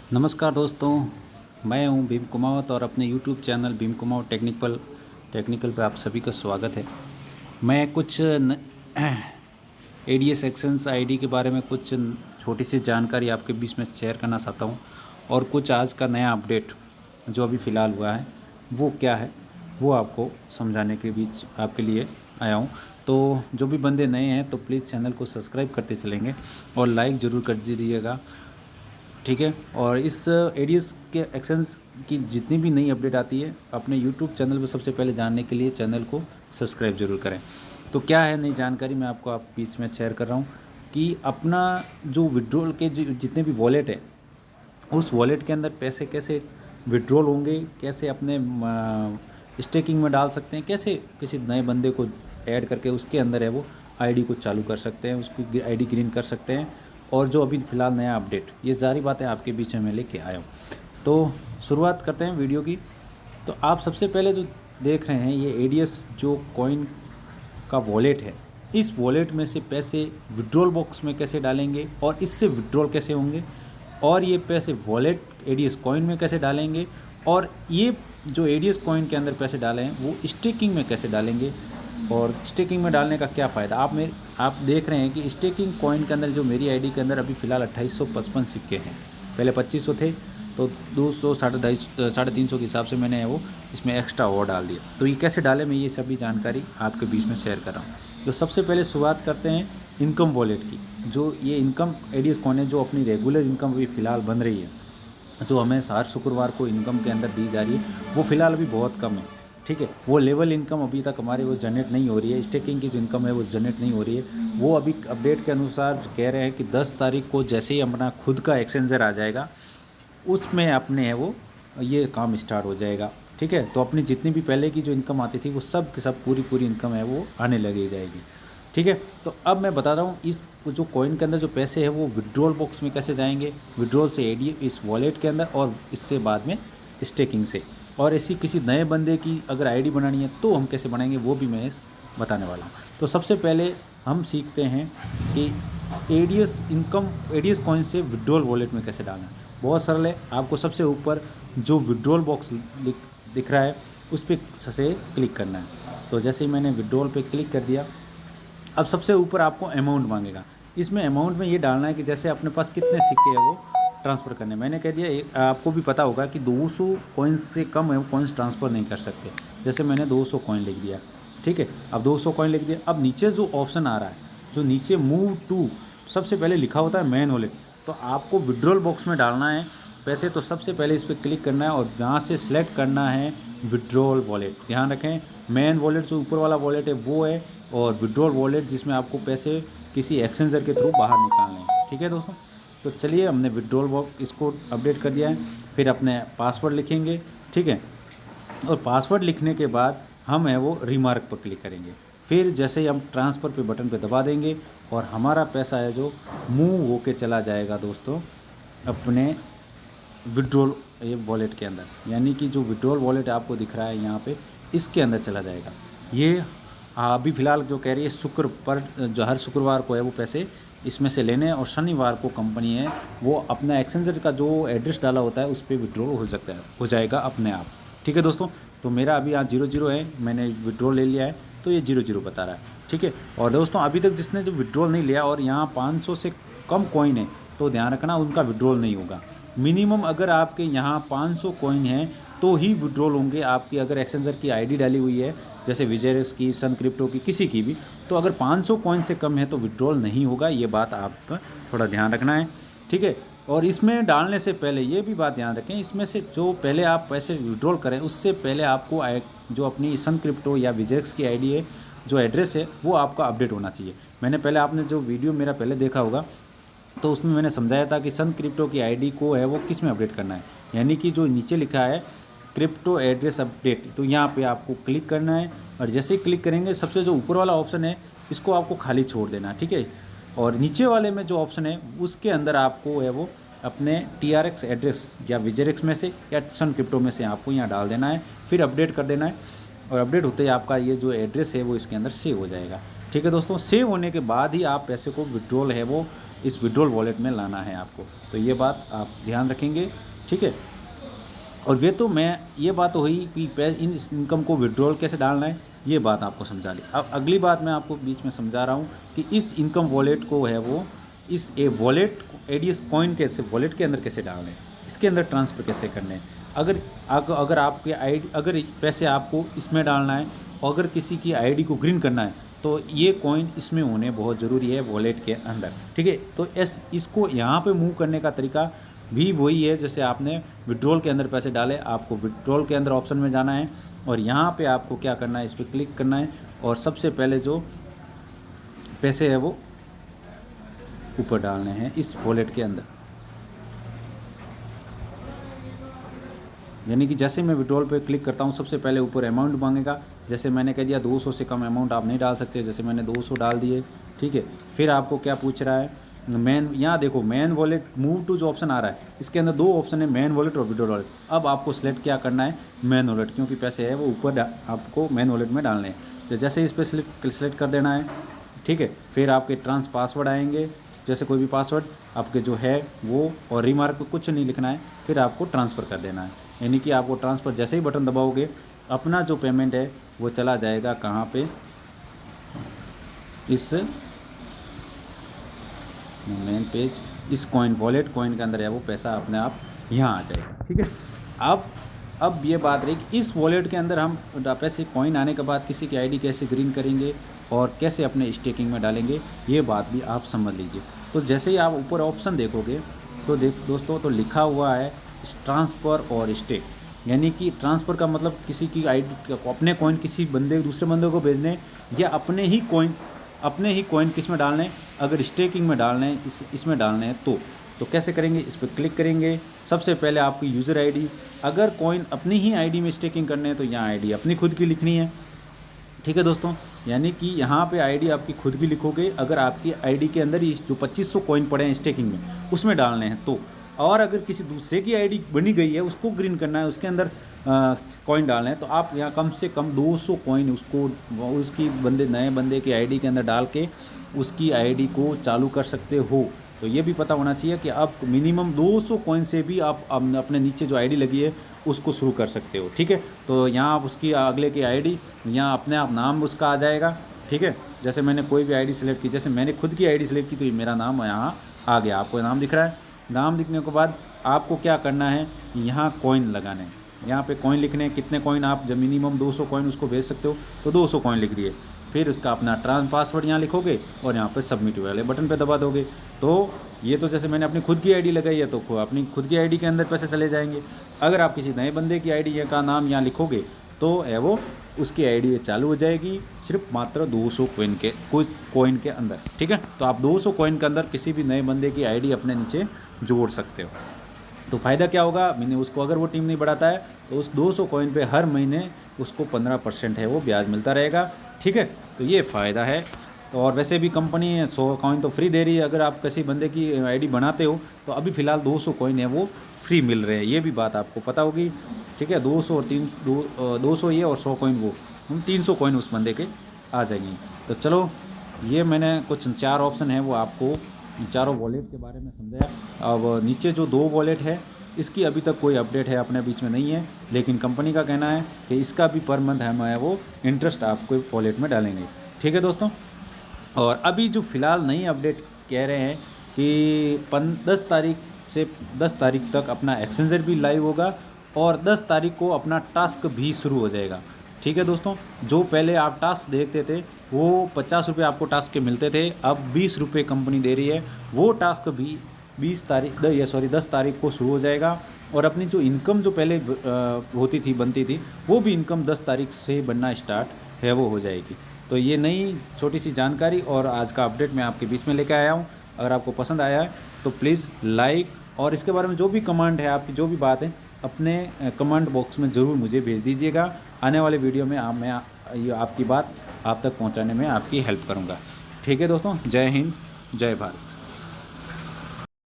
नमस्कार दोस्तों, मैं हूं भीम कुमावत और अपने YouTube channel Bhim Kumawat technical पे आप सभी का स्वागत है। मैं कुछ एडीएस एक्सचेंज आईडी के बारे में कुछ छोटी सी जानकारी आपके बीच में शेयर करना चाहता हूं और कुछ आज का नया अपडेट जो अभी फ़िलहाल हुआ है वो क्या है वो आपको समझाने के बीच आपके लिए आया हूं। तो जो भी बंदे नए हैं तो प्लीज़ चैनल को सब्सक्राइब करते चलेंगे और लाइक ज़रूर कर दीजिएगा, ठीक है। और इस एडीएस के एक्सचेंज की जितनी भी नई अपडेट आती है अपने यूट्यूब चैनल पर सबसे पहले जानने के लिए चैनल को सब्सक्राइब जरूर करें। तो क्या है नई जानकारी मैं आपको बीच में शेयर कर रहा हूँ कि अपना जो विड्रॉल के जो जितने भी वॉलेट है उस वॉलेट के अंदर पैसे कैसे विड्रॉल होंगे, कैसे अपने स्टेकिंग में डाल सकते हैं, कैसे किसी नए बंदे को ऐड करके उसके अंदर है वो आईडी को चालू कर सकते हैं, उसकी आईडी ग्रीन कर सकते हैं। और जो अभी फ़िलहाल नया अपडेट, ये सारी बातें आपके बीच में मैं लेके आया हूँ। तो शुरुआत करते हैं वीडियो की। तो आप सबसे पहले जो देख रहे हैं ये एडीएस जो कॉइन का वॉलेट है, इस वॉलेट में से पैसे विड्रॉल बॉक्स में कैसे डालेंगे और इससे विड्रॉल कैसे होंगे, और ये पैसे वॉलेट एडीएस कॉइन में कैसे डालेंगे, और ये जो एडीएस कॉइन के अंदर पैसे डाले हैं वो स्टेकिंग में कैसे डालेंगे, और स्टेकिंग में डालने का क्या फ़ायदा। आप देख रहे हैं कि स्टेकिंग कॉइन के अंदर जो मेरी आईडी के अंदर अभी फ़िलहाल 2855 सिक्के हैं। पहले 2500 थे, तो 200 साढ़े तीन सौ के हिसाब से मैंने वो इसमें एक्स्ट्रा और डाल दिया। तो ये कैसे डाले मैं ये सभी जानकारी आपके बीच में शेयर कर रहा हूँ। तो सबसे पहले शुरुआत करते हैं इनकम वॉलेट की। जो ये इनकम एडीएस कॉइन है जो अपनी रेगुलर इनकम अभी फ़िलहाल बन रही है, जो हमें हर शुक्रवार को इनकम के अंदर दी जा रही है, वो फ़िलहाल अभी बहुत कम है, ठीक है। वो लेवल इनकम अभी तक हमारी वो जनरेट नहीं हो रही है, स्टेकिंग की जो इनकम है वो जनरेट नहीं हो रही है। वो अभी अपडेट के अनुसार कह रहे हैं कि 10 तारीख को जैसे ही अपना खुद का एक्सचेंजर आ जाएगा उसमें अपने है वो ये काम स्टार्ट हो जाएगा, ठीक है। तो अपनी जितनी भी पहले की जो इनकम आती थी वो सब की सब पूरी इनकम है वो आने लगी जाएगी, ठीक है। तो अब मैं बता रहा हूँ इस जो कॉइन के अंदर जो पैसे है वो विड्रॉल बॉक्स में कैसे जाएंगे, विड्रॉल से एडी इस वॉलेट के अंदर, और इससे बाद में स्टेकिंग से। और ऐसी किसी नए बंदे की अगर आईडी बनानी है तो हम कैसे बनाएंगे वो भी मैं बताने वाला हूँ। तो सबसे पहले हम सीखते हैं कि एडीएस कॉइन से विड्रॉल वॉलेट में कैसे डालना है। बहुत सरल है। आपको सबसे ऊपर जो विड्रॉल बॉक्स दिख रहा है उस पर से क्लिक करना है। तो जैसे ही मैंने विड्रॉल पे क्लिक कर दिया, अब सबसे ऊपर आपको अमाउंट मांगेगा। इसमें अमाउंट में ये डालना है कि जैसे अपने पास कितने सिक्के हैं वो ट्रांसफ़र करने। मैंने कह दिया, आपको भी पता होगा कि 200 कॉइन्स से कम है वो कॉइन्स ट्रांसफ़र नहीं कर सकते। जैसे मैंने 200 कॉइन लिख दिया, ठीक है। अब 200 कॉइन लिख दिया। अब नीचे जो ऑप्शन आ रहा है, जो नीचे मूव टू सबसे पहले लिखा होता है मैन वॉलेट, तो आपको विड्रॉल बॉक्स में डालना है पैसे। तो सबसे पहले इस पर क्लिक करना है और यहाँ से सिलेक्ट करना है विड्रॉल वॉलेट। ध्यान रखें, मैन वॉलेट जो ऊपर वाला वॉलेट है वो है, और विड्रॉल वॉलेट जिसमें आपको पैसे किसी एक्सचेंजर के थ्रू बाहर निकालने हैं, ठीक है दोस्तों। तो चलिए हमने विड्रॉल बॉक्स इसको अपडेट कर दिया है। फिर अपने पासवर्ड लिखेंगे, ठीक है। और पासवर्ड लिखने के बाद हम है वो रिमार्क पर क्लिक करेंगे। फिर जैसे ही हम ट्रांसफ़र पे बटन पे दबा देंगे और हमारा पैसा है जो मूव होके चला जाएगा दोस्तों अपने विड्रॉल वॉलेट के अंदर। यानी कि जो विड्रॉल वॉलेट आपको दिख रहा है यहाँ पे, इसके अंदर चला जाएगा। ये अभी फ़िलहाल जो कह रही है शुक्र पर जो हर शुक्रवार को है वो पैसे इसमें से लेने हैं, और शनिवार को कंपनी है वो अपना एक्सचेंजर का जो एड्रेस डाला होता है उस पर विड्रॉल हो सकता है, हो जाएगा अपने आप, ठीक है दोस्तों। तो मेरा अभी यहाँ 00 है, मैंने विड्रॉल ले लिया है तो ये 00 बता रहा है, ठीक है। और दोस्तों अभी तक जिसने जो विड्रॉल नहीं लिया और यहाँ 500 से कम कॉइन है तो ध्यान रखना उनका विड्रॉल नहीं होगा। मिनिमम अगर आपके यहाँ 500 कॉइन हैं तो ही विड्रॉल होंगे आपकी। अगर एक्सचेंजर की आईडी डाली हुई है जैसे विजेरेक्स की, सन क्रिप्टो की, किसी की भी, तो अगर 500 कॉइन से कम है तो विड्रॉल नहीं होगा। ये बात आप थोड़ा ध्यान रखना है, ठीक है। और इसमें डालने से पहले ये भी बात ध्यान रखें, इसमें से जो पहले आप पैसे विड्रॉल करें उससे पहले आपको जो अपनी सन क्रिप्टो या विजेरेक्स की आईडी है, जो एड्रेस है वो आपका अपडेट होना चाहिए। मैंने पहले आपने जो वीडियो मेरा पहले देखा होगा तो उसमें मैंने समझाया था कि सन क्रिप्टो की आईडी को है वो किस में अपडेट करना है। यानी कि जो नीचे लिखा है क्रिप्टो एड्रेस अपडेट, तो यहाँ पे आपको क्लिक करना है। और जैसे ही क्लिक करेंगे सबसे जो ऊपर वाला ऑप्शन है इसको आपको खाली छोड़ देना है, ठीक है। और नीचे वाले में जो ऑप्शन है उसके अंदर आपको है वो अपने TRX एड्रेस या विजेरेक्स में से या सन क्रिप्टो में से आपको यहाँ डाल देना है, फिर अपडेट कर देना है। और अपडेट होते ही आपका ये जो एड्रेस है वो इसके अंदर सेव हो जाएगा, ठीक है दोस्तों। सेव होने के बाद ही आप पैसे को विड्रॉल है वो इस विड्रॉल वॉलेट में लाना है आपको। तो ये बात आप ध्यान रखेंगे, ठीक है। और ये बात तो हुई कि इस इनकम को विड्रॉल कैसे डालना है, ये बात आपको समझा ली। अब अगली बात मैं आपको बीच में समझा रहा हूँ कि इस इनकम वॉलेट को है वो इस वॉलेट एडीएस कॉइन कैसे वॉलेट के अंदर कैसे डालने हैं, इसके अंदर ट्रांसफ़र कैसे करने हैं। अगर आपके आईडी अगर पैसे आपको इसमें डालना है और अगर किसी की आईडी को ग्रीन करना है तो ये कॉइन इसमें होने बहुत ज़रूरी है वॉलेट के अंदर, ठीक है। तो इसको यहाँ पे मूव करने का तरीका भी वही है जैसे आपने विड्रॉल के अंदर पैसे डाले। आपको विड्रॉल के अंदर ऑप्शन में जाना है और यहाँ पे आपको क्या करना है, इस पर क्लिक करना है और सबसे पहले जो पैसे है वो ऊपर डालने हैं इस वॉलेट के अंदर। यानी कि जैसे मैं विड्रॉल पे क्लिक करता हूँ सबसे पहले ऊपर अमाउंट मांगेगा। जैसे मैंने कह दिया 200 से कम अमाउंट आप नहीं डाल सकते, जैसे मैंने 200 डाल दिए, ठीक है। फिर आपको क्या पूछ रहा है, मैन, यहाँ देखो मैन वॉलेट मूव टू जो ऑप्शन आ रहा है इसके अंदर 2 ऑप्शन है, मैन वॉलेट और विड्रॉल वॉलेट। अब आपको सिलेक्ट क्या करना है, मैन वॉलेट, क्योंकि पैसे है वो ऊपर आपको मैन वॉलेट में डालने हैं। तो जैसे इस पर सिलेक्ट कर देना है, ठीक है। फिर आपके ट्रांस पासवर्ड आएंगे, जैसे कोई भी पासवर्ड आपके जो है वो, और रिमार्क पे कुछ नहीं लिखना है। फिर आपको ट्रांसफ़र कर देना है, यानी कि आपको ट्रांसफ़र जैसे ही बटन दबाओगे अपना जो पेमेंट है वो चला जाएगा कहाँ पे, इस मेन पेज, इस कॉइन वॉलेट कॉइन के अंदर है वो पैसा अपने आप यहाँ आ जाएगा, ठीक है। अब ये बात रही कि इस वॉलेट के अंदर हम पैसे कॉइन आने के बाद किसी की आईडी कैसे ग्रीन करेंगे और कैसे अपने स्टेकिंग में डालेंगे, ये बात भी आप समझ लीजिए। तो जैसे ही आप ऊपर ऑप्शन देखोगे तो दोस्तों तो लिखा हुआ है ट्रांसफ़र और स्टेक, यानी कि ट्रांसफ़र का मतलब किसी की आईडी अपने कॉइन किसी दूसरे बंदे को भेजने, या अपने ही कॉइन किस में डालने, अगर स्टेकिंग में डालने हैं इसमें डालने हैं तो कैसे करेंगे, इस पर क्लिक करेंगे। सबसे पहले आपकी यूज़र आईडी, अगर कॉइन अपनी ही आईडी में स्टेकिंग करने हैं तो यहाँ आईडी अपनी खुद की लिखनी है, ठीक है दोस्तों। यानी कि यहाँ पे आईडी आपकी खुद की लिखोगे अगर आपकी आईडी के अंदर ही जो 2500 कॉइन पड़े हैं स्टेकिंग में उसमें डालने हैं तो। और अगर किसी दूसरे की आईडी बनी गई है उसको ग्रीन करना है, उसके अंदर कॉइन डालना है, तो आप यहाँ कम से कम 200 कॉइन उसकी नए बंदे की आईडी के अंदर डाल के उसकी आईडी को चालू कर सकते हो। तो ये भी पता होना चाहिए कि आप मिनिमम 200 कॉइन से भी आप अपने नीचे जो आईडी लगी है उसको शुरू कर सकते हो, ठीक है। तो यहाँ आप उसकी अगले की आईडी, यहाँ अपने आप नाम उसका आ जाएगा, ठीक है। जैसे मैंने कोई भी आईडी सेलेक्ट की, जैसे मैंने खुद की आईडी सेलेक्ट की तो मेरा नाम यहाँ आ गया, आपको नाम दिख रहा है। नाम लिखने के बाद आपको क्या करना है, यहाँ कॉइन लगाने हैं, यहाँ पे कॉइन लिखने हैं, कितने कॉइन आप जब मिनिमम 200 कॉइन उसको भेज सकते हो तो 200 कॉइन लिख दिए। फिर उसका अपना पासवर्ड यहाँ लिखोगे और यहाँ पे सबमिट वाले बटन पे दबा दोगे। तो ये तो जैसे मैंने अपनी खुद की आईडी लगाई है तो अपनी खुद की आईडी के अंदर पैसे चले जाएंगे। अगर आप किसी नए बंदे की आईडी का नाम यहाँ लिखोगे तो है वो उसकी आईडी चालू हो जाएगी सिर्फ मात्र 200 कॉइन के अंदर, ठीक है। तो आप 200 कॉइन के अंदर किसी भी नए बंदे की आईडी अपने नीचे जोड़ सकते हो। तो फ़ायदा क्या होगा, मैंने उसको अगर वो टीम नहीं बढ़ाता है तो उस 200 कॉइन पे हर महीने उसको 15% है वो ब्याज मिलता रहेगा, ठीक है। तो ये फ़ायदा है। तो और वैसे भी कंपनी 100 कॉइन तो फ्री दे रही है, अगर आप किसी बंदे की आईडी बनाते हो तो अभी फ़िलहाल 200 कॉइन है वो फ्री मिल रहे हैं, ये भी बात आपको पता होगी, ठीक है। 200 और 200 ये और 100 कॉइन वो, 300 कॉइन उस बंदे के आ जाएंगे। तो चलो ये मैंने कुछ 4 ऑप्शन है वो आपको चारों वॉलेट के बारे में समझाया। अब नीचे जो 2 वॉलेट है इसकी अभी तक कोई अपडेट है अपने बीच में नहीं है, लेकिन कंपनी का कहना है कि इसका भी पर मंथ हम है वो इंटरेस्ट आपको वॉलेट में डालेंगे, ठीक है दोस्तों। और अभी जो फ़िलहाल नई अपडेट कह रहे हैं कि 10 तारीख तक अपना एक्सचेंजर भी लाइव होगा और 10 तारीख को अपना टास्क भी शुरू हो जाएगा, ठीक है दोस्तों। जो पहले आप टास्क देखते थे वो 50 रुपये आपको टास्क के मिलते थे, अब 20 रुपये कंपनी दे रही है। वो टास्क भी 10 तारीख को शुरू हो जाएगा और अपनी जो इनकम जो पहले बनती थी वो भी इनकम 10 तारीख से बनना स्टार्ट है वो हो जाएगी। तो ये नई छोटी सी जानकारी और आज का अपडेट मैं आपके बीच में लेकर आया हूँ। अगर आपको पसंद आया है तो प्लीज़ लाइक, और इसके बारे में जो भी कमेंट है आपकी जो भी बात है अपने कमेंट बॉक्स में ज़रूर मुझे भेज दीजिएगा। आने वाले वीडियो में मैं आपकी बात आप तक पहुंचाने में आपकी हेल्प करूंगा, ठीक है दोस्तों। जय हिंद, जय भारत।